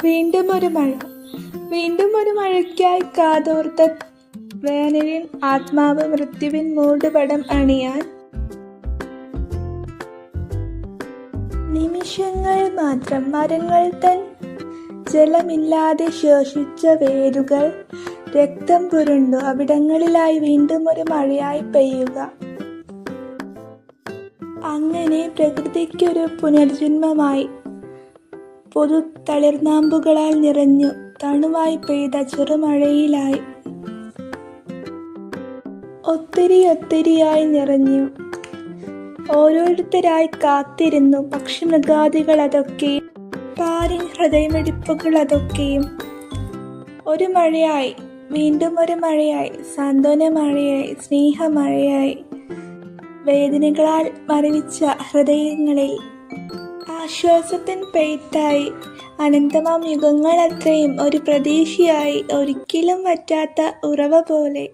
വീണ്ടും ഒരു മഴ, വീണ്ടും ഒരു മഴയ്ക്കായി കാതോർത്ത വേനലിൻ ആത്മാവ് മൃത്യുവിൻ മൂടുപടം അണിയാൻ. നിമിഷങ്ങൾ മാത്രം മരങ്ങൾ തൻ ജലമില്ലാതെ ശോഷിച്ച വേരുകൾ രക്തം പുരണ്ടു അവിടങ്ങളിലായി വീണ്ടും ഒരു മഴയായി പെയ്യുക. അങ്ങനെ പ്രകൃതിക്കൊരു പുനർജന്മമായി പൊതു തളിർനാമ്പുകളാൽ നിറഞ്ഞു തണുവായി പെയ്ത ചെറുമഴയിലായി ഒത്തിരിയായി നിറഞ്ഞു ഓരോരുത്തരായി കാത്തിരുന്നു പക്ഷിമൃഗാദികൾ അതൊക്കെയും പാരിൻ ഹൃദയമിടിപ്പുകൾ അതൊക്കെയും. ഒരു മഴയായി, വീണ്ടും ഒരു മഴയായി, സാന്ത്വന മഴയായി, സ്നേഹമഴയായി, വേദനകളാൽ മരവിച്ച ഹൃദയങ്ങളിൽ ആശ്വാസത്തിൻ പെയ്ത്തായി, അനന്തമാം യുഗങ്ങൾ അത്രയും ഒരു പ്രതീക്ഷയായി, ഒരിക്കലും വറ്റാത്ത ഉറവ പോലെ.